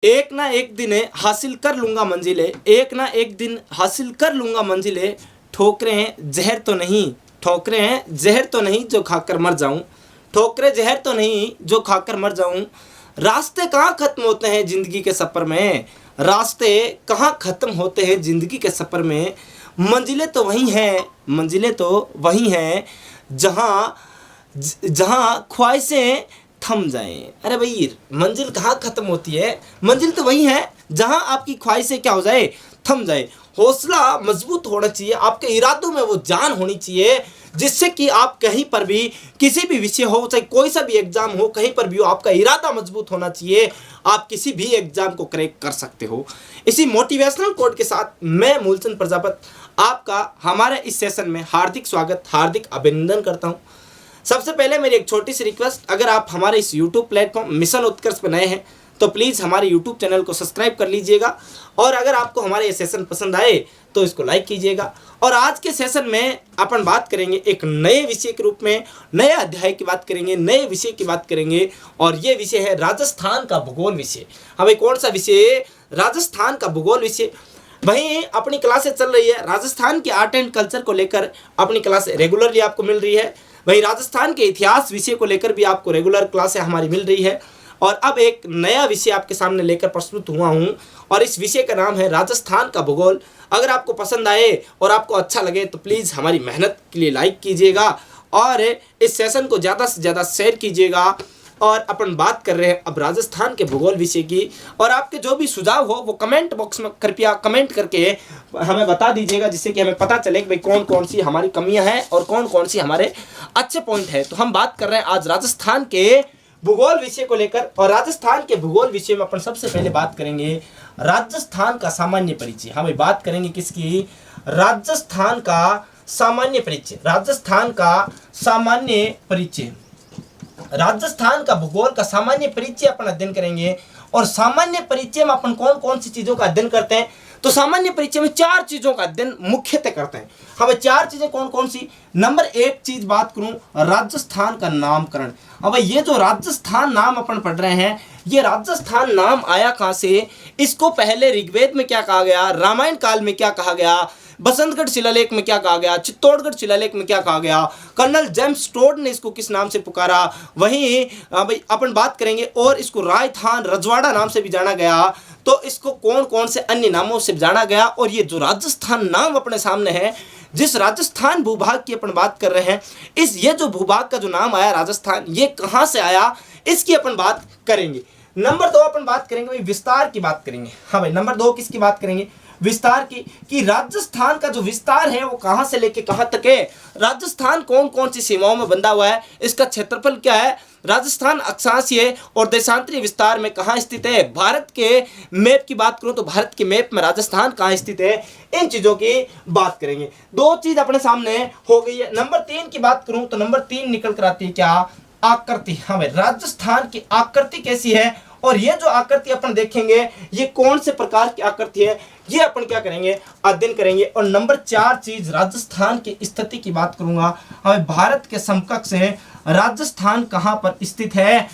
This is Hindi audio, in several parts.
एक ना एक दिन हासिल कर लूँगा मंजिलें, एक ना एक दिन हासिल कर लूँगा मंजिलें। ठोकरें हैं ज़हर तो नहीं, ठोकरें हैं ज़हर तो नहीं जो खाकर मर जाऊँ, ठोकरें ज़हर तो नहीं जो खाकर मर जाऊँ। रास्ते कहाँ ख़त्म होते हैं ज़िंदगी के सफ़र में, रास्ते कहाँ ख़त्म होते हैं ज़िंदगी के सफ़र में। मंजिलें तो वही हैं, मंजिलें तो वही हैं जहाँ जहाँ ख्वाहिशें थम जाएं। अरे भाई, मंजिल कहाँ ख़त्म होती है, मंजिल तो वही है जहाँ आपकी ख्वाहिशें क्या हो जाए, थम जाए। हौसला मजबूत होना चाहिए, आपके इरादों में वो जान होनी चाहिए जिससे कि आप कहीं पर भी किसी भी विषय हो, चाहे कोई सा भी एग्जाम हो, कहीं पर भी हो, आपका इरादा मजबूत होना चाहिए। आप किसी भी एग्जाम को क्रैक कर सकते हो। इसी मोटिवेशनल कोट के साथ मैं मूलचंद प्रजापत आपका हमारे इस सेशन में हार्दिक स्वागत, हार्दिक अभिनंदन करता हूँ। सबसे पहले मेरी एक छोटी सी रिक्वेस्ट, अगर आप हमारे इस YouTube प्लेटफॉर्म मिशन उत्कर्ष पर नए हैं तो प्लीज़ हमारे YouTube चैनल को सब्सक्राइब कर लीजिएगा, और अगर आपको हमारे ये सेशन पसंद आए तो इसको लाइक कीजिएगा। और आज के सेशन में अपन बात करेंगे एक नए विषय के रूप में, नए अध्याय की बात करेंगे, नए विषय की बात करेंगे, और ये विषय है राजस्थान का भूगोल विषय। हमें कौन सा विषय? राजस्थान का भूगोल विषय। वहीं अपनी क्लासेस चल रही है, राजस्थान के आर्ट एंड कल्चर को लेकर अपनी क्लास रेगुलरली आपको मिल रही है। वहीं राजस्थान के इतिहास विषय को लेकर भी आपको रेगुलर क्लासें हमारी मिल रही है। और अब एक नया विषय आपके सामने लेकर प्रस्तुत हुआ हूँ, और इस विषय का नाम है राजस्थान का भूगोल। अगर आपको पसंद आए और आपको अच्छा लगे तो प्लीज़ हमारी मेहनत के लिए लाइक कीजिएगा, और इस सेशन को ज़्यादा से ज़्यादा शेयर कीजिएगा। और अपन बात कर रहे हैं अब राजस्थान के भूगोल विषय की, और आपके जो भी सुझाव हो वो कमेंट बॉक्स में कृपया कमेंट करके हमें बता दीजिएगा, जिससे कि हमें पता चले कि भाई कौन कौन सी हमारी कमियां हैं और कौन कौन सी हमारे अच्छे पॉइंट हैं। तो हम बात कर रहे हैं आज राजस्थान के भूगोल विषय को लेकर, और राजस्थान के भूगोल विषय में अपन सबसे पहले बात करेंगे राजस्थान का सामान्य परिचय। हम बात करेंगे किसकी? राजस्थान का सामान्य परिचय। राजस्थान का सामान्य परिचय, राजस्थान का भूगोल का सामान्य परिचय अपन अध्ययन करेंगे। और सामान्य परिचय में अपन कौन कौन सी चीजों का अध्ययन करते हैं? तो सामान्य परिचय में 4 चीजों का अध्ययन मुख्यतः करते हैं। हमें 4 चीजें कौन कौन सी? नंबर 1 चीज बात करूं, राजस्थान का नामकरण। अब ये जो राजस्थान नाम अपन पढ़ रहे हैं, ये राजस्थान नाम आया कहां से? इसको पहले ऋग्वेद में क्या कहा गया, रामायण काल में क्या कहा गया, बसंतगढ़ शिलालेख में क्या कहा गया, चित्तौड़गढ़ शिलालेख में क्या कहा गया, कर्नल जेम्स टोड ने इसको किस नाम से पुकारा। वहीं भाई अपन बात करेंगे, और इसको राजस्थान रजवाड़ा नाम से भी जाना गया, तो इसको कौन कौन से अन्य नामों से जाना गया। और ये जो राजस्थान नाम अपने सामने है, जिस राजस्थान भूभाग की अपन बात कर रहे हैं, ये जो भूभाग का जो नाम आया राजस्थान, ये कहाँ से आया, इसकी अपन बात करेंगे। नंबर 2 अपन बात करेंगे भाई विस्तार की बात करेंगे। हाँ भाई, नंबर 2 किसकी बात करेंगे? विस्तार की, कि राजस्थान का जो विस्तार है वो कहां से लेके कहां तक है, राजस्थान कौन कौन सी सीमाओं में बंधा हुआ है, इसका क्षेत्रफल क्या है, राजस्थान अक्षांशीय और देशांतरीय विस्तार में कहां स्थित है। भारत के मैप की बात करूं तो भारत के मैप में राजस्थान कहां स्थित है, इन चीजों की बात करेंगे। 2 चीज अपने सामने हो गई है। नंबर 3 की बात करूं तो नंबर 3 निकल कर आती है क्या? आकृति। हाँ भाई, राजस्थान की आकृति कैसी है, और ये जो आकृति अपन देखेंगे ये कौन से प्रकार की आकृति है, ये अपन क्या करेंगे? अध्ययन करेंगे। और नंबर 4 चीज राजस्थान की स्थिति की बात करूंगा। हमें भारत के समकक्ष है राजस्थान कहां पर स्थित है,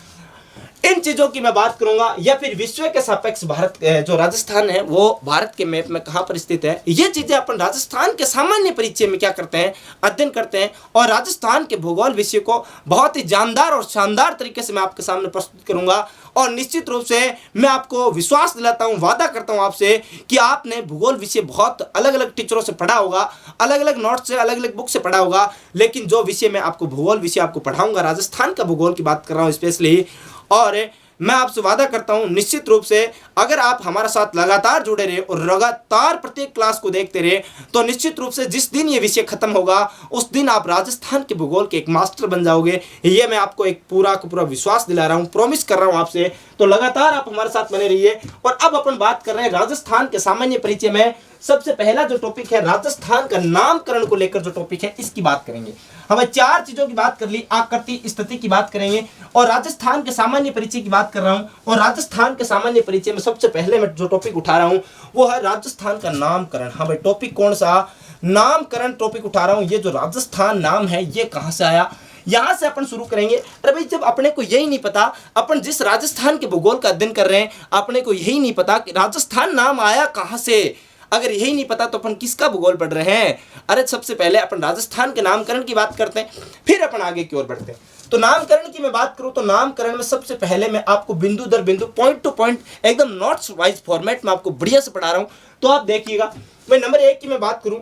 इन चीजों की मैं बात करूंगा। या फिर विश्व के सापेक्ष भारत जो राजस्थान है वो भारत के मैप में कहां पर स्थित है, ये चीजें अपन राजस्थान के सामान्य परिचय में क्या करते हैं? अध्ययन करते हैं। और राजस्थान के भूगोल विषय को बहुत ही जानदार और शानदार तरीके से मैं आपके सामने प्रस्तुत करूंगा। और निश्चित रूप से मैं आपको विश्वास दिलाता हूं, वादा करता हूं आपसे कि आपने भूगोल विषय बहुत अलग अलग टीचरों से पढ़ा होगा, अलग अलग नोट्स से, अलग अलग बुक से पढ़ा होगा, लेकिन जो विषय मैं आपको भूगोल विषय आपको पढ़ाऊंगा, राजस्थान का भूगोल की बात कर रहा हूं स्पेशली, और मैं आपसे वादा करता हूं निश्चित रूप से अगर आप हमारे साथ लगातार जुड़े रहे और लगातार प्रत्येक क्लास को देखते रहे, तो निश्चित रूप से जिस दिन ये विषय खत्म होगा उस दिन आप राजस्थान के भूगोल के एक मास्टर बन जाओगे। ये मैं आपको एक पूरा का पूरा विश्वास दिला रहा हूं, प्रॉमिस कर रहा हूं आपसे। तो लगातार आप हमारे साथ बने रहिए। और अब अपन बात कर रहे हैं राजस्थान के सामान्य परिचय में। सबसे पहला जो टॉपिक है राजस्थान का नामकरण को लेकर जो टॉपिक है, इसकी बात करेंगे। हमें 4 चीजों की बात कर ली, आकृति, स्थिति की बात करेंगे, और राजस्थान के सामान्य परिचय की बात कर रहा हूं। और राजस्थान के सामान्य परिचय में सबसे पहले मैं जो टॉपिक उठा रहा हूं वो है राजस्थान का नामकरण। हाँ भाई, टॉपिक कौन सा? नामकरण टॉपिक उठा रहा हूं। ये जो राजस्थान नाम है ये कहां से आया, यहां से अपन शुरू करेंगे। अरे भाई जब अपने को यही नहीं पता, अपन जिस राजस्थान के भूगोल का अध्ययन कर रहे हैं, अपने को यही नहीं पता कि राजस्थान नाम आया कहां से, अगर यही नहीं पता तो अपन किसका भूगोल पढ़ रहे हैं। अरे सबसे पहले अपन राजस्थान के नामकरण की बात करते हैं, फिर अपन आगे की ओर बढ़ते हैं। तो नामकरण की मैं बात करूं तो नामकरण में सबसे पहले मैं आपको बिंदु दर बिंदु, पॉइंट टू पॉइंट, एकदम नोट्स वाइज फॉर्मेट में आपको बढ़िया से पढ़ा रहा हूं। तो आप देखिएगा भाई, नंबर 1 की मैं बात करूं,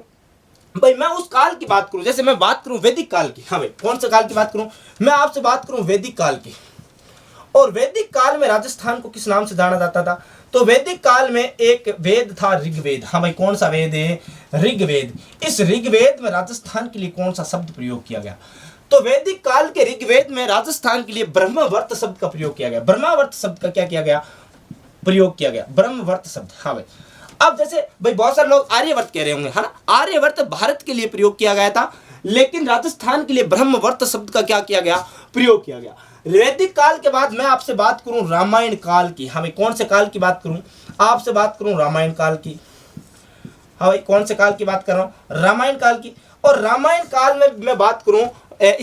भाई मैं उस काल की बात करूं, जैसे मैं बात करूं वैदिक काल की। हाँ भाई, कौन सा काल की बात करूं, मैं आपसे बात करूं वैदिक काल की। और वैदिक काल में राजस्थान को किस नाम से जाना जाता था, तो वैदिक काल में एक वेद था ऋग्वेद। हाँ भाई, कौन सा वेद है, ऋग्वेद। इस ऋग्वेद में राजस्थान के लिए कौन सा शब्द प्रयोग किया गया, तो वैदिक काल के ऋग्वेद में राजस्थान के लिए ब्रह्मवर्त शब्द का प्रयोग किया गया। ब्रह्मावर्त शब्द का क्या किया गया, प्रयोग किया गया, ब्रह्मवर्त शब्द। हाँ भाई, अब जैसे भाई बहुत सारे लोग आर्यवर्त कह रहे होंगे, है ना, आर्यवर्त भारत के लिए प्रयोग किया गया था, लेकिन राजस्थान के लिए ब्रह्मवर्त शब्द का क्या किया गया, प्रयोग किया गया। वैदिक काल के बाद मैं आपसे बात करूं रामायण काल की। हाँ भाई, कौन से काल की बात करूं, आपसे बात करूं रामायण काल की। हाँ भाई, कौन से काल की बात कर रहा हूं, रामायण काल की। और रामायण काल में मैं बात करूं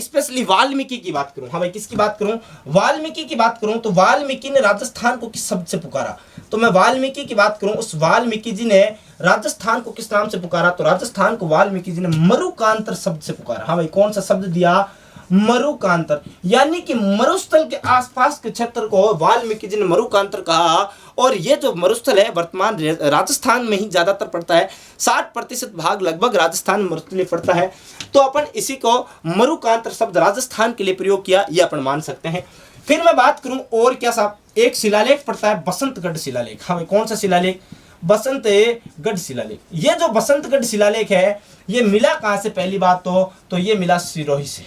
स्पेशली वाल्मीकि की बात करूं। हाँ भाई, किसकी बात करूं, वाल्मीकि की बात करूं। तो वाल्मीकि ने राजस्थान को किस शब्द से पुकारा, तो मैं वाल्मीकि की बात करूं, उस वाल्मीकि जी ने राजस्थान को किस नाम से पुकारा, तो राजस्थान को वाल्मीकि जी ने मरुकांतर शब्द से पुकारा। हाँ भाई, कौन सा शब्द दिया, मरुकांतर, यानी कि मरुस्थल के आसपास के क्षेत्र को वाल्मीकि जी ने मरुकांतर कहा। और ये जो मरुस्थल है वर्तमान राजस्थान में ही ज्यादातर पड़ता है, 60% भाग लगभग राजस्थान में मरुस्थल में पड़ता है। तो अपन इसी को मरुकांतर शब्द राजस्थान के लिए प्रयोग किया, ये अपन मान सकते हैं। फिर मैं बात करूं और क्या साहब, एक शिलालेख पड़ता है बसंतगढ़ शिलालेख। हाँ भाई, कौन सा शिलालेख, बसंतगढ़ शिलालेख। ये जो बसंतगढ़ शिलालेख है, ये मिला कहां से, पहली बात तो ये मिला सिरोही से।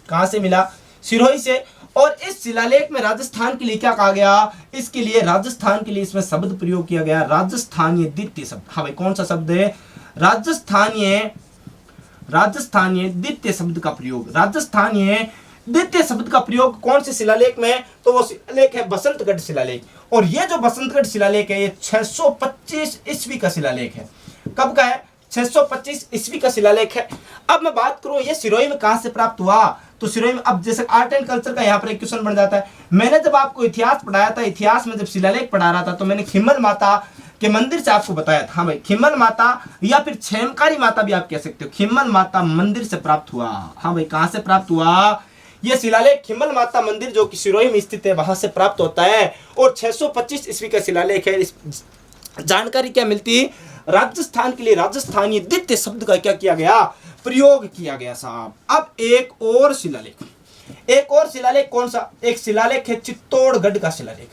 कहां से मिला, सिरोही से। और इस शिलालेख में राजस्थान के लिए क्या कहा गया, इसके लिए राजस्थान के लिए इसमें शब्द प्रयोग किया गया, राजस्थानीय द्वितीय शब्द। हाँ भाई, कौन सा शब्द है, राजस्थानीय द्वितीय शब्द का प्रयोग। राजस्थानीय द्वितीय शब्द का प्रयोग कौन से शिलालेख में, तो वो शिलालेख है बसंतगढ़ शिलालेख। और ये जो बसंतगढ़ शिलालेख है, ये 625 ईस्वी का शिलालेख है। कब का है, 625 ईस्वी का शिलालेख है। अब मैं बात करूं ये सिरोही में कहां से प्राप्त हुआ, तो सिरोही में, अब जैसे आर्ट एंड कल्चर का यहाँ पर एक क्वेश्चन बन जाता है। मैंने जब आपको इतिहास पढ़ाया था, इतिहास में जब शिलालेख पढ़ा रहा था, तो मैंने खिम्मल माता के मंदिर से आपको बताया था। हाँ भाई, खिम्मल माता या फिर क्षेमकारी माता भी आप कह सकते हो, खिम्मल माता मंदिर से प्राप्त हुआ। हाँ भाई, कहां से प्राप्त हुआ, ये शिलालेख खिम्मल माता मंदिर जो कि सिरोही में स्थित है, वहां से प्राप्त होता है। और 625 ईस्वी का शिलालेख है। इस जानकारी क्या मिलती है, राजस्थान के लिए राजस्थानी द्वितीय शब्द का क्या किया गया, प्रयोग किया गया साहब। अब एक और शिलालेख कौन सा, एक शिलालेख है चित्तौड़गढ़ का शिलालेख।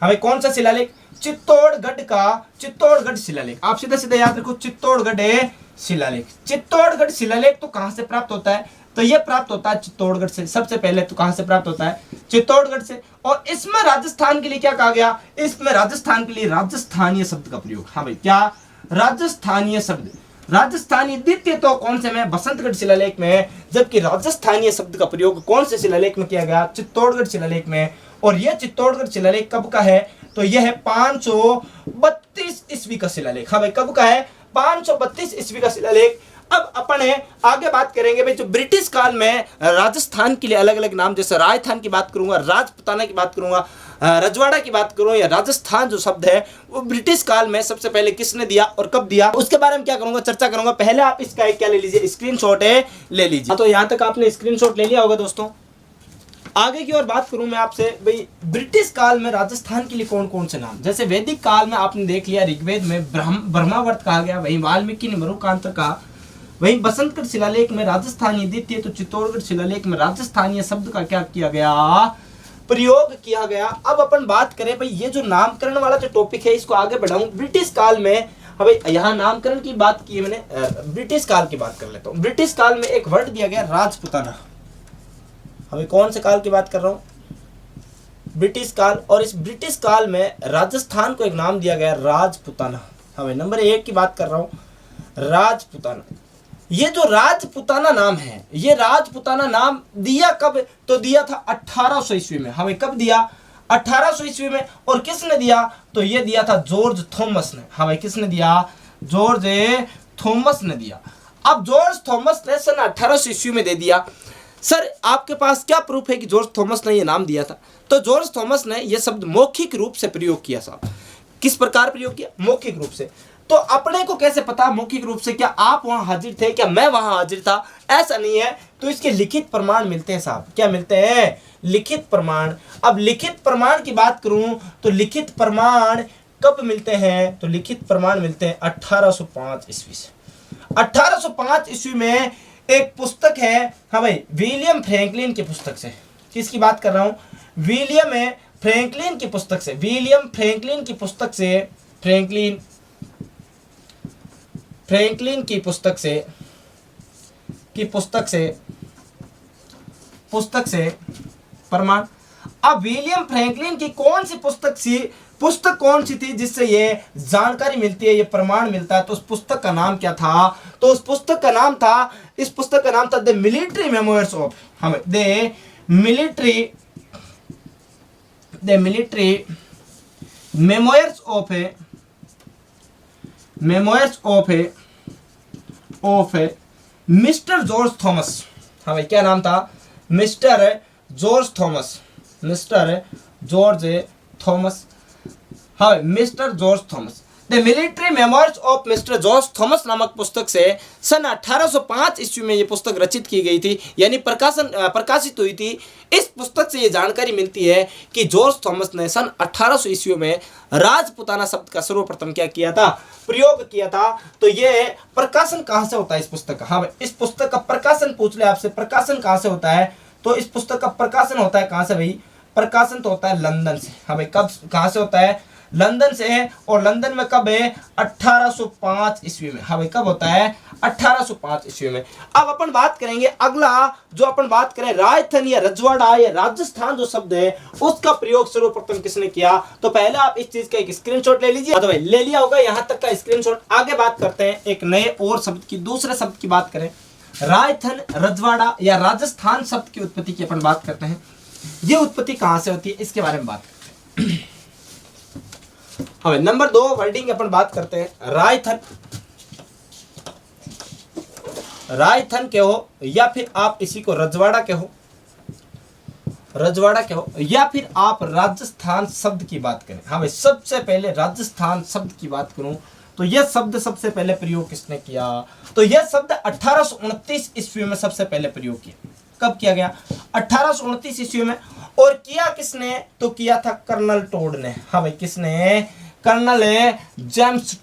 हमें कौन सा शिलालेख, चित्तौड़गढ़ शिलालेख। आप सीधे सीधे याद रखो, चित्तौड़गढ़ शिलालेख। चित्तौड़गढ़ शिलालेख तो कहां से प्राप्त होता है, तो यह प्राप्त होता है चित्तौड़गढ़ से। सबसे पहले तो कहां से प्राप्त होता है, चित्तौड़गढ़ से। और इसमें राजस्थान के लिए क्या कहा गया, इसमें राजस्थान के लिए राजस्थानीय शब्द का प्रयोग। हाँ भाई, क्या, राजस्थानीय शब्द, राजस्थानी द्वितीय तो कौन से में, बसंतगढ़ शिलालेख में। जबकि राजस्थानीय शब्द का प्रयोग कौन से शिलालेख में किया गया, चित्तौड़गढ़ शिलालेख में। और यह चित्तौड़गढ़ शिलालेख कब का है, तो यह है 532 ईस्वी का शिलालेख। हाँ भाई, कब का है, 532 ईस्वी का शिलालेख। अब अपन है आगे बात करेंगे भाई, जो ब्रिटिश काल में राजस्थान के लिए अलग अलग नाम, जैसे राजस्थान की बात करूंगा, राजपुताना की बात करूंगा, रजवाड़ा की बात करूं, या राजस्थान जो शब्द है वो ब्रिटिश काल में सबसे पहले किसने दिया और कब दिया, उसके बारे में क्या करूंगा, चर्चा करूंगा। पहले आप इसका एक क्या ले लीजिए, स्क्रीनशॉट है, ले लीजिए। तो यहां तक आपने स्क्रीनशॉट ले लिया होगा दोस्तों। आगे की ओर बात करूं मैं आपसे भाई, ब्रिटिश काल में राजस्थान के लिए कौन कौन से नाम, जैसे वैदिक काल में आपने देख लिया, ऋग्वेद में ब्रह्मावर्त कहा गया, वहीं वाल्मीकि ने मरुकांतर कहा, वहीं बसंतगढ़ शिलालेख में राजस्थानी द्वितीय, तो चित्तौड़गढ़ शिलालेख में राजस्थानीय शब्द का क्या किया गया, प्रयोग किया गया। अब अपन बात करें भाई, ये जो नामकरण वाला जो टॉपिक है इसको आगे बढ़ाऊं। ब्रिटिश काल में, भाई यहाँ नामकरण की बात की है मैंने, ब्रिटिश काल की बात कर लेता हूँ। ब्रिटिश काल में एक वर्ड दिया गया राजपुताना। अभी कौन से काल की बात कर रहा हूँ, ब्रिटिश काल। और इस ब्रिटिश काल में राजस्थान को एक नाम दिया गया राजपुताना। हमें नंबर 1 की बात कर रहा हूँ, राजपुताना। ये जो राजपुताना नाम है, ये राजपुताना नाम दिया कब, तो दिया था 1800 ईस्वी में। हमें कब दिया, 1800 ईस्वी में। और किसने दिया, तो ये दिया था जॉर्ज थॉमस ने। हमें किसने दिया, जॉर्ज थॉमस ने दिया। अब जॉर्ज थॉमस ने सन 1800 ईस्वी में दे दिया। सर आपके पास क्या प्रूफ है कि जॉर्ज थॉमस ने ये नाम दिया था? तो जॉर्ज थॉमस ने यह शब्द मौखिक रूप से प्रयोग किया साहब। किस प्रकार प्रयोग किया? मौखिक रूप से। तो अपने को कैसे पता मौखिक रूप से? क्या आप वहां हाजिर थे? क्या मैं वहां हाजिर था? ऐसा नहीं है। तो इसके लिखित प्रमाण मिलते हैं साहब। क्या मिलते हैं? लिखित प्रमाण। अब लिखित प्रमाण की बात करूं तो लिखित प्रमाण कब मिलते हैं? तो लिखित प्रमाण मिलते हैं 1805 ईस्वी से। 1805 ईस्वी में एक पुस्तक है, हाँ भाई, विलियम फ्रैंकलिन की पुस्तक से। किसकी बात कर रहा हूं? विलियम फ्रैंकलिन की पुस्तक से। विलियम फ्रैंकलिन की पुस्तक से, फ्रैंकलिन की पुस्तक से प्रमाण। अब विलियम फ्रैंकलिन की कौन सी पुस्तक कौन सी थी जिससे ये जानकारी मिलती है, ये प्रमाण मिलता है? तो उस पुस्तक का नाम क्या था? तो उस पुस्तक का नाम था, इस पुस्तक का नाम था द मिलिट्री मेमोयर्स ऑफ, हमें the military memoirs of mister George Thomas. हाँ भाई, क्या नाम था? Mister George Thomas. हाँ, mister George Thomas. The military memoirs of mister George Thomas नामक पुस्तक से सन 1805 ईस्वी में ये पुस्तक रचित की गई थी, यानी प्रकाशित हुई थी। इस पुस्तक से ये जानकारी मिलती है कि जॉर्ज थॉमस ने सन 1800 ईस्वी में राजपुताना शब्द का सर्वप्रथम क्या किया था? प्रयोग किया था। तो ये प्रकाशन कहाँ से होता है इस पुस्तक का? हाँ भाई, इस पुस्तक का प्रकाशन पूछ ले आपसे, प्रकाशन कहाँ से होता है? तो इस पुस्तक का प्रकाशन होता है कहाँ से भाई? प्रकाशन तो होता है लंदन से। हाँ भाई, कब, कहाँ से होता है? लंदन से है। और लंदन में कब है? 1805 ईस्वी में। हाँ भाई, कब होता है? 1805 ईस्वी में। अब अपन बात करेंगे, अगला जो अपन बात करें, रायथन या रजवाड़ा या राजस्थान जो शब्द है उसका प्रयोग सर्वप्रथम किसने किया? तो पहले आप इस चीज का एक स्क्रीनशॉट ले लीजिए। तो भाई ले लिया होगा यहाँ तक का स्क्रीनशॉट। आगे बात करते हैं एक नए और शब्द की, दूसरे शब्द की बात करें। रायथन, रजवाड़ा या राजस्थान शब्द की उत्पत्ति की अपन बात करते हैं। ये उत्पत्ति कहां से होती है इसके बारे में बात करते हैं। हाँ, नंबर 2 वर्डिंग अपन बात करते हैं। रायथन के हो, या फिर आप इसी को रजवाड़ा के हो, या फिर आप राजस्थान शब्द की बात करें। हाँ भाई, सबसे पहले राजस्थान शब्द की बात करूं तो यह शब्द सबसे पहले प्रयोग किसने किया? तो यह शब्द 1829 ईस्वी में सबसे पहले प्रयोग किया। कब किया गया? 1829 ईस्वी में। और किया किसने? तो किया था कर्नल टोड ने। हाँ भाई, किसने? कर्नल जेम्स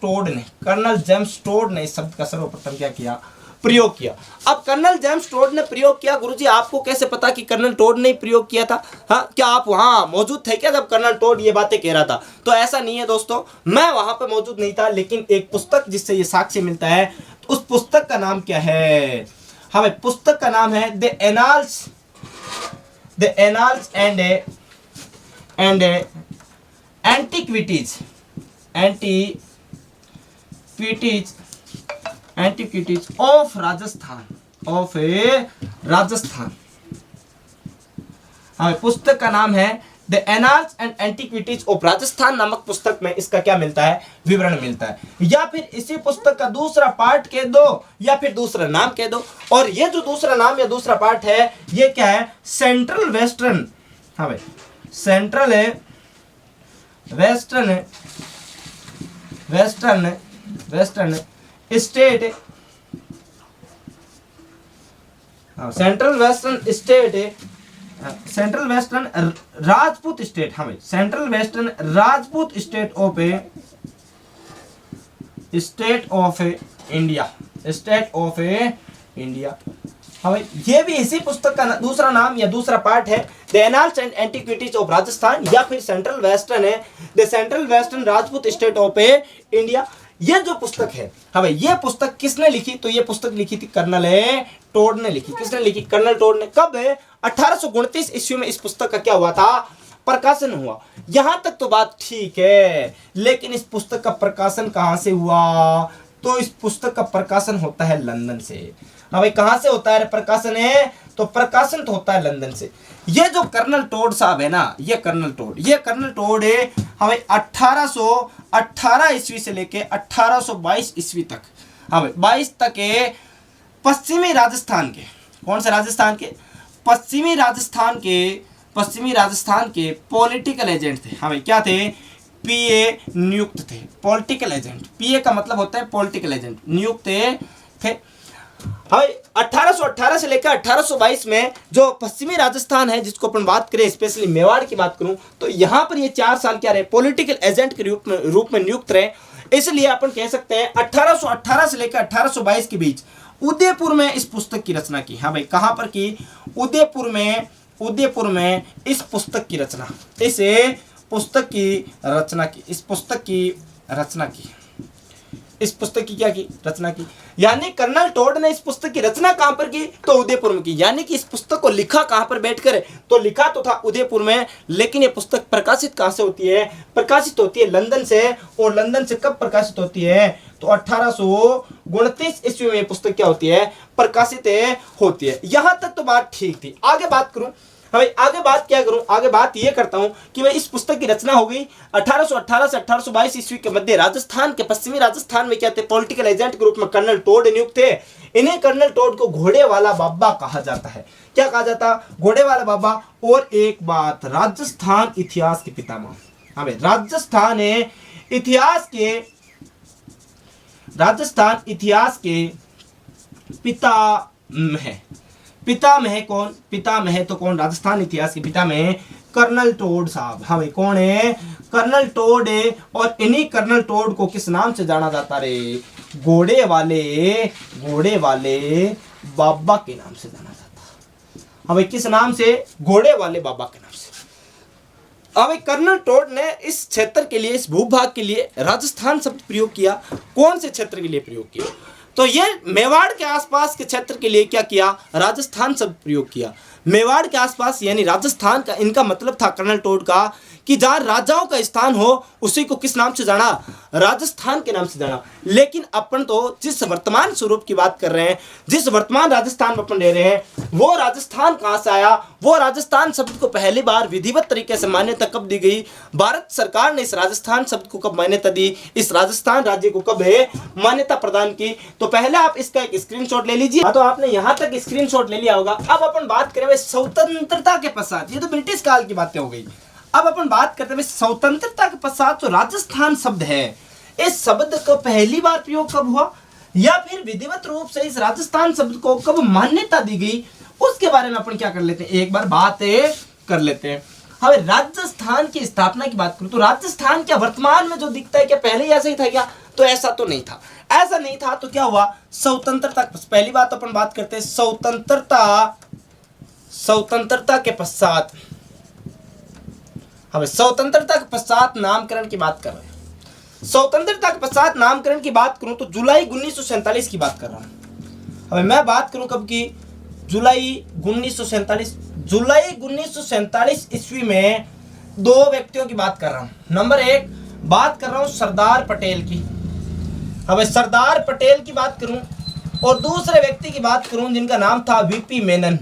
टोड ने इस शब्द का सर्वप्रथम क्या किया? प्रयोग किया। अब कर्नल जेम्स टोड ने प्रयोग किया। गुरुजी आपको कैसे पता कि कर्नल टोड ने प्रयोग किया था? हाँ, क्या आप वहां मौजूद थे क्या जब कर्नल टोड ये बातें कह रहा था? तो ऐसा नहीं है दोस्तों, मैं वहां पे मौजूद नहीं था, लेकिन एक पुस्तक जिससे ये साक्ष्य मिलता है, उस पुस्तक का नाम क्या है? हाँ भाई, पुस्तक का नाम है the annals and antiquities of Rajasthan. हाँ, पुस्तक का नाम है the annals and antiquities of Rajasthan नामक पुस्तक में इसका क्या मिलता है? विवरण मिलता है। या फिर इसी पुस्तक का दूसरा पार्ट कह दो, या फिर दूसरा नाम कह दो। और ये जो दूसरा नाम या दूसरा पार्ट है, ये क्या है? Central western. हाँ भाई, central western state, central western Rajput state. हाँ भाई, central western Rajput state of India. हाँ भाई, ये भी इसी पुस्तक का दूसरा नाम या दूसरा पार्ट है, the annals and antiquities of Rajasthan, या फिर सेंट्रल वेस्टर्न है, the central western Rajput state of India. ये जो पुस्तक है, हाँ भाई, ये पुस्तक किसने लिखी? तो ये पुस्तक लिखी थी कर्नल टोड ने लिखी। किसने लिखी? कर्नल टोड ने। कब है? 1829 ईस्वी में इस पुस्तक का क्या हुआ था? प्रकाशन हुआ। यहां तक तो बात ठीक है, लेकिन इस पुस्तक का प्रकाशन कहां से हुआ? तो इस पुस्तक का प्रकाशन होता है लंदन से। हाँ भाई, कहां से होता है प्रकाशन? है तो प्रकाशन तो होता है लंदन से। ये जो कर्नल टोड साहब है ना, ये कर्नल टोड है। हाँ भाई, 1818 ईस्वी से लेके 1822 ईस्वी तक, हाँ भाई 22 तक है, पश्चिमी राजस्थान के, कौन से राजस्थान के? पश्चिमी राजस्थान के पॉलिटिकल एजेंट थे। हाँ भाई, क्या थे? पीए नियुक्त थे, पॉलिटिकल एजेंट। पीए का मतलब होता है पॉलिटिकल एजेंट, नियुक्त थे। भाई 1818 से लेकर 1822 में जो पश्चिमी राजस्थान है, जिसको अपन बात करें, स्पेशली मेवाड़ की बात करूं, तो यहाँ पर ये 4 साल क्या रहे? पॉलिटिकल एजेंट के रूप में नियुक्त रहे। इसलिए अपन कह सकते हैं 1818 से लेकर 1822 के बीच उदयपुर में इस पुस्तक की रचना की। हाँ भाई, कहाँ पर की? उदयपुर में इस पुस्तक की रचना की रचना की। यानी कर्नल टोड ने इस पुस्तक की रचना कहां पर की? तो उदयपुर में की। यानी कि इस पुस्तक को लिखा कहां पर बैठकर? तो लिखा तो था उदयपुर में, लेकिन ये पुस्तक प्रकाशित कहां से होती है? प्रकाशित होती है लंदन से। और लंदन से कब प्रकाशित होती है? तो 1829 ईस्वी में पुस्तक क्या होती है? प्रकाशित होती है। यहां तक तो बात ठीक थी। आगे बात करूं, भाई आगे बात क्या करूं? आगे बात ये करता हूं कि भाई इस पुस्तक की रचना हो गई 1818 से 1822 ईस्वी के मध्य। राजस्थान के पश्चिमी राजस्थान में क्या थे? पॉलिटिकल एजेंट के रूप में कर्नल टोड नियुक्त थे। इन्हें कर्नल टोड को घोड़े वाला बाबा कहा जाता है। क्या कहा जाता? घोड़े वाला बाबा। और एक बात, राजस्थान इतिहास के पितामह। हाँ भाई, राजस्थान इतिहास के पितामह कौन? पितामह तो कौन? राजस्थान इतिहास के पितामह कर्नल टोड साहब। हाँ भाई, कौन है? कर्नल टोड है। और इन्हीं कर्नल टोड को किस नाम से जाना जाता रे? घोड़े वाले बाबा के नाम से जाना जाता। हाँ भाई, किस नाम से? घोड़े वाले बाबा के नाम से। अब कर्नल टोड ने इस क्षेत्र के लिए, इस भूभाग के लिए राजस्थान शब्द प्रयोग किया। कौन से क्षेत्र के लिए प्रयोग किया? तो ये मेवाड़ के आसपास के क्षेत्र के लिए क्या किया? राजस्थान शब्द प्रयोग किया। मेवाड़ के आसपास यानी राजस्थान का इनका मतलब था कर्नल टोड का कि जहां राजाओं का स्थान हो उसी को किस नाम से जाना? राजस्थान के नाम से जाना। लेकिन अपन तो जिस वर्तमान स्वरूप की बात कर रहे हैं, जिस वर्तमान राजस्थान में अपन ले रहे हैं, वो राजस्थान कहां से आया? वो राजस्थान शब्द को पहली बार विधिवत तरीके से मान्यता कब दी गई? भारत सरकार ने इस राजस्थान शब्द को कब मान्यता दी? इस राजस्थान राज्य को कब मान्यता प्रदान की? तो पहले आप इसका एक स्क्रीनशॉट ले लीजिए। तो आपने यहां तक स्क्रीनशॉट ले लिया होगा। अब अपन बात करें स्वतंत्रता के पश्चात, ये तो ब्रिटिश काल की बातें हो गई। अब अपन बात करते हैं स्वतंत्रता के पश्चात जो राजस्थान शब्द है, इस शब्द को पहली बार प्रयोग कब हुआ, या फिर विधिवत रूप से इस राजस्थान शब्द को कब मान्यता दी गई, उसके बारे में अपन क्या कर लेते हैं, एक बार बात कर लेते हैं। हमें राजस्थान की स्थापना की बात करूं तो राजस्थान क्या वर्तमान में जो दिखता है क्या पहले ही ऐसा ही था क्या? तो ऐसा तो नहीं था। ऐसा नहीं था तो क्या हुआ? स्वतंत्रता, पहली बात अपन बात करते हैं स्वतंत्रता के पश्चात। हमें स्वतंत्रता के पश्चात नामकरण की बात कर रहे हैं। स्वतंत्रता के पश्चात नामकरण की बात करूं तो जुलाई 1947 की बात कर रहा हूं। हमें मैं बात करूं कब की? जुलाई 1947 ईस्वी में दो व्यक्तियों की बात कर रहा हूं। नंबर एक बात कर रहा हूं सरदार पटेल की। हमें सरदार पटेल की बात करूं और दूसरे व्यक्ति की बात करूं जिनका नाम था वीपी मेनन।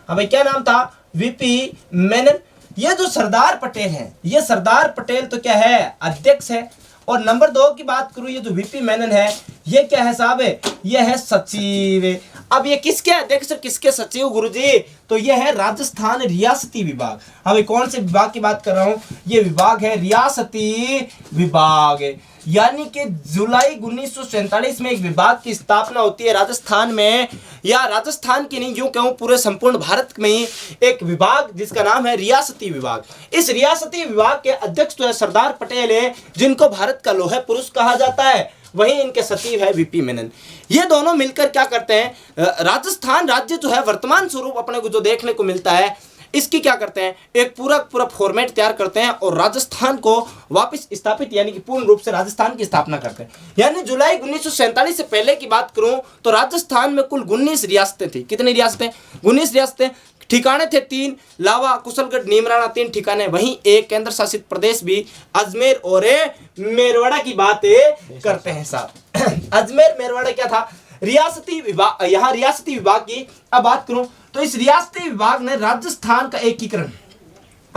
हमें क्या नाम था? वीपी मेनन। ये जो सरदार पटेल है, ये सरदार पटेल तो क्या है? अध्यक्ष है। और नंबर दो की बात करूं, ये जो वीपी मेनन है, ये क्या है साहब? ये है सचिव। अब ये किसके अध्यक्ष और किसके सचिव गुरुजी? तो ये है राजस्थान रियासती विभाग। अभी कौन से विभाग की बात कर रहा हूं? ये विभाग है रियासती विभाग। यानी कि जुलाई 1947 में एक विभाग की स्थापना होती है राजस्थान में, या राजस्थान की नहीं यूं कहूं पूरे संपूर्ण भारत में ही एक विभाग जिसका नाम है रियासती विभाग। इस रियासती विभाग के अध्यक्ष तो है सरदार पटेल है, जिनको भारत का लोह पुरुष कहा जाता है। वहीं इनके सचिव है वीपी मेनन। ये दोनों मिलकर क्या करते हैं? राजस्थान राज्य जो है वर्तमान स्वरूप अपने को जो देखने को मिलता है, इसकी क्या करते हैं? एक पूरा फॉर्मेट तैयार करते हैं और राजस्थान को वापस स्थापित यानी कि पूर्ण रूप से राजस्थान की स्थापना करते हैं। यानी जुलाई 1947 से पहले की बात करूं तो राजस्थान में कुल 19 रियासतें थी। कितनी रियासतें? 19 रियासतें। ठिकाने थे 3, लावा, कुशलगढ़, नीमराना, 3 ठिकाने। वहीं एक केंद्र शासित प्रदेश भी अजमेर और मेरवाड़ा की बात करते हैं साहब। अजमेर मेरवाड़ा क्या था? रियासती विभाग। यहाँ रियासती विभाग की अब बात करूं तो इस रियासती विभाग ने राजस्थान का एकीकरण,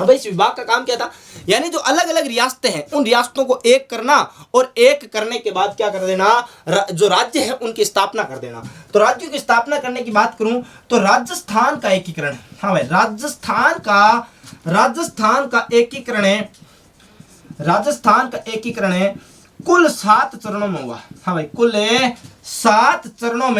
अब इस विभाग का काम क्या था, यानी जो अलग अलग रियासतें हैं उन रियासतों को एक करना और एक करने के बाद क्या कर देना, जो राज्य है उनकी स्थापना कर देना। तो राज्यों की स्थापना करने की बात करूं तो राजस्थान का एकीकरण, हाँ भाई राजस्थान का एकीकरण है, राजस्थान का एकीकरण है कुल 7 चरणों में हुआ। हाँ भाई कुल 7 चरणों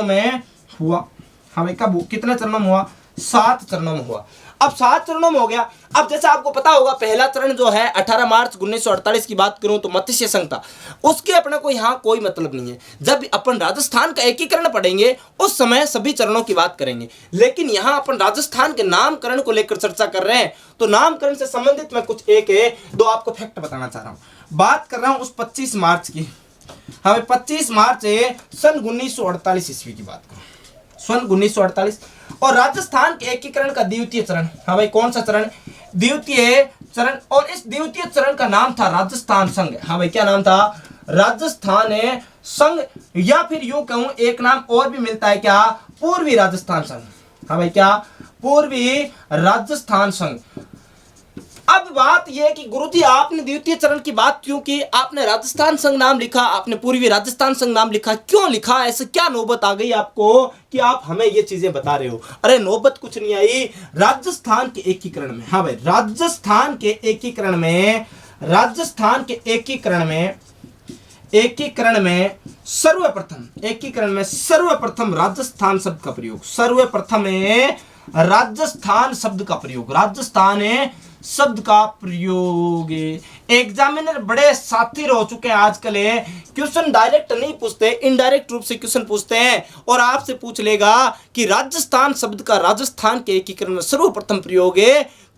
में हुआ। हाँ भाई कब, कितने चरणों में हुआ, 7 चरणों में हुआ। अब 7 चरणों में हो गया। अब जैसे आपको पता होगा पहला चरण जो है 18 मार्च 1948 की बात करूं तो मत्स्य संघ था, उसके अपने को यहाँ कोई मतलब नहीं है। जब अपन राजस्थान का एकीकरण पढ़ेंगे उस समय सभी चरणों की बात करेंगे, लेकिन यहाँ अपन राजस्थान के नामकरण को लेकर चर्चा कर रहे हैं। तो नामकरण से संबंधित मैं कुछ एक दो आपको फैक्ट बताना चाह रहा हूँ। बात कर रहा हूँ उस 25 मार्च की। हाँ भाई 25 मार्च सन 1948 ईस्वी की बात करूँ, सन 1948। और राजस्थान के एकीकरण का द्वितीय चरण, हाँ भाई कौन सा चरण, द्वितीय चरण। और इस द्वितीय चरण का नाम था राजस्थान संघ। हाँ भाई क्या नाम था, राजस्थान संघ, या फिर यूं कहूं एक नाम और भी मिलता है क्या, पूर्वी राजस्थान संघ। हाँ भाई क्या, पूर्वी राजस्थान संघ। अब बात यह है कि गुरुजी आपने द्वितीय चरण की बात क्यों की, आपने राजस्थान संघ नाम लिखा, आपने पूर्वी राजस्थान संघ नाम लिखा, क्यों लिखा, ऐसे क्या नौबत आ गई आपको कि आप हमें ये चीजें बता रहे हो। अरे नौबत कुछ नहीं आई, राजस्थान के एकीकरण में, हाँ भाई राजस्थान के एकीकरण में, राजस्थान के एकीकरण में सर्वप्रथम राजस्थान शब्द का प्रयोग, सर्वप्रथम राजस्थान शब्द का प्रयोग, राजस्थान शब्द का प्रयोग। एग्जामिनर बड़े साथी हो चुके हैं आजकल, क्वेश्चन डायरेक्ट नहीं पूछते, इनडायरेक्ट रूप से क्वेश्चन पूछते हैं और आपसे पूछ लेगा कि राजस्थान शब्द का राजस्थान के एकीकरण में सर्वप्रथम प्रयोग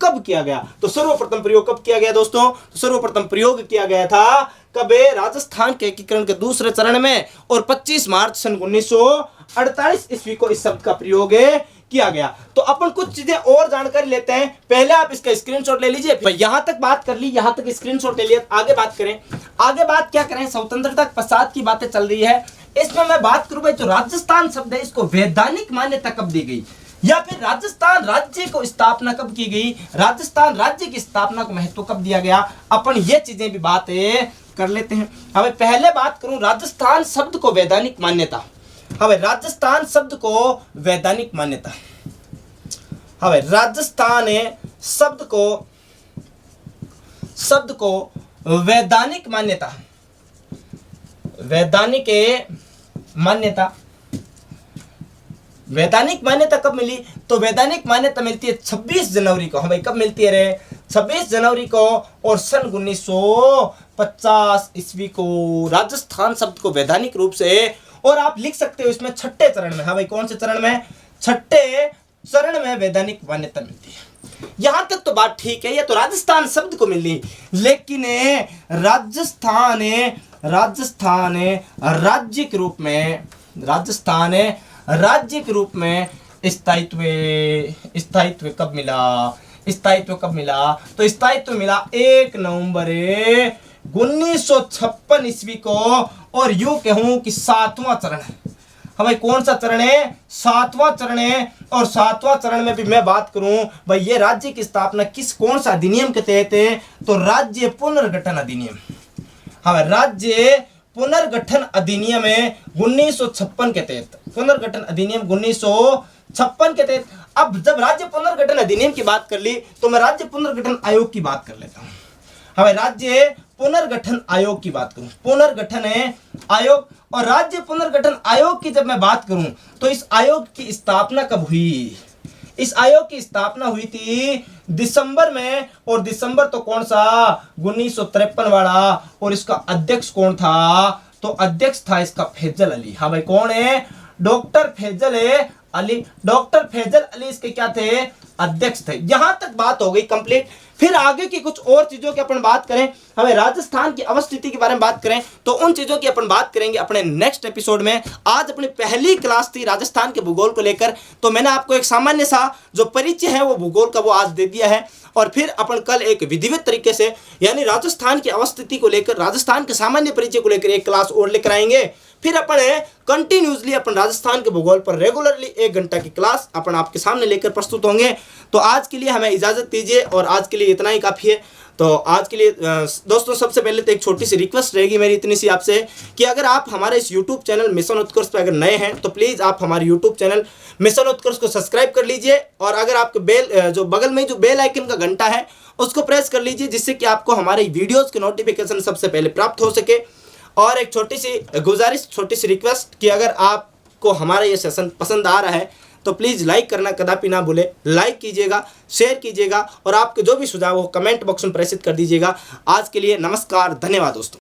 कब किया गया। तो सर्वप्रथम प्रयोग कब किया गया दोस्तों, तो सर्वप्रथम प्रयोग किया गया था कब, राजस्थान के एकीकरण के दूसरे चरण में, और 25 मार्च सन 1948 ईस्वी को इस शब्द का प्रयोग किया गया। तो अपन कुछ चीजें और जानकारी लेते हैं। पहले आप इसका स्क्रीनशॉट ले लीजिए, यहां तक बात कर ली, यहां तक स्क्रीनशॉट ले लिया। आगे बात करें, आगे बात क्या करें, स्वतंत्रता के पश्चात की बातें चल रही है। इसमें मैं बात करूं भाई जो राजस्थान शब्द है इसको वैधानिक मान्यता कब दी गई, या फिर राजस्थान राज्य को स्थापना कब की गई, राजस्थान राज्य की स्थापना को महत्व कब दिया गया, अपन ये चीजें भी बात कर लेते हैं। हमें पहले बात करूं राजस्थान शब्द को वैधानिक मान्यता। हमें राजस्थान शब्द को वैधानिक मान्यता, हमें राजस्थान शब्द को वैधानिक मान्यता, वैधानिक मान्यता, वैधानिक मान्यता कब मिली, तो वैधानिक मान्यता मिलती है 26 जनवरी को। हमें कब मिलती है रे, 26 जनवरी को, और सन 1950 ईस्वी को राजस्थान शब्द को वैधानिक रूप से, और आप लिख सकते हो इसमें 6ठे चरण में, हाँ भाई कौन से चरण में, 6ठे चरण में वैधानिक मान्यता मिलती है। यहां तक तो बात ठीक है, ये तो राजस्थान शब्द को मिली, लेकिन राजस्थान राज्य के रूप में, राजस्थान राज्य के रूप में स्थायित्व कब मिला, स्थायित्व कब मिला, तो स्थायित्व मिला 1 नवंबर 1956 ईस्वी को, और यूं कहूं कि 7वां चरण है। हमें कौन सा चरण है, 7वां चरण है। और 7वां चरण में भी मैं बात करूं भाई ये राज्य की स्थापना कौन सा अधिनियम के तहत है, तो राज्य पुनर्गठन अधिनियम। हाँ राज्य पुनर्गठन अधिनियम 1956 के तहत, पुनर्गठन अधिनियम 1956 के तहत। अब जब राज्य पुनर्गठन अधिनियम की बात कर ली तो मैं राज्य पुनर्गठन आयोग की बात कर लेता हूं। हमें राज्य पुनर्गठन आयोग की बात करूं, पुनर्गठन आयोग, और राज्य पुनर्गठन आयोग की जब मैं बात करूं तो इस आयोग की स्थापना कब हुई, इस आयोग की स्थापना हुई थी दिसंबर में, और दिसंबर तो कौन सा 1953 वाला, और इसका अध्यक्ष कौन था, तो अध्यक्ष था इसका फैजल अली। हाँ भाई कौन है, डॉक्टर फैजल अली, डॉक्टर फैजल अली इसके क्या थे, अध्यक्ष थे। यहां तक बात हो गई कंप्लीट। फिर आगे की कुछ और चीजों की अपन बात करें, हमें राजस्थान की अवस्थिति के बारे में बात करें तो उन चीजों की अपन बात करेंगे अपने नेक्स्ट एपिसोड में। आज अपनी पहली क्लास थी राजस्थान के भूगोल को लेकर, तो मैंने आपको एक सामान्य सा जो परिचय है वो भूगोल का वो आज दे दिया है, और फिर अपन कल एक विधिवत तरीके से यानी राजस्थान की अवस्थिति को लेकर, राजस्थान के सामान्य परिचय को लेकर एक क्लास और लेकर आएंगे। फिर अपन कंटिन्यूसली अपन राजस्थान के भूगोल पर रेगुलरली 1 घंटा की क्लास अपन आपके सामने लेकर प्रस्तुत होंगे। तो आज के लिए हमें इजाज़त दीजिए और आज के लिए इतना ही काफ़ी है। तो आज के लिए दोस्तों सबसे पहले तो एक छोटी सी रिक्वेस्ट रहेगी मेरी इतनी सी आपसे कि अगर आप हमारे इस यूट्यूब चैनल मिशन उत्कर्ष पर अगर नए हैं तो प्लीज़ आप हमारे यूट्यूब चैनल मिशन उत्कर्ष को सब्सक्राइब कर लीजिए और अगर आपके जो बगल में जो बेल आइकन का घंटा है उसको प्रेस कर लीजिए, जिससे कि आपको हमारे वीडियोज़ के नोटिफिकेशन सबसे पहले प्राप्त हो सके। और एक छोटी सी गुजारिश, छोटी सी रिक्वेस्ट कि अगर आपको हमारा ये सेशन पसंद आ रहा है तो प्लीज़ लाइक करना कदापि ना भूले। लाइक कीजिएगा, शेयर कीजिएगा और आपके जो भी सुझाव हो कमेंट बॉक्स में प्रेषित कर दीजिएगा। आज के लिए नमस्कार, धन्यवाद दोस्तों।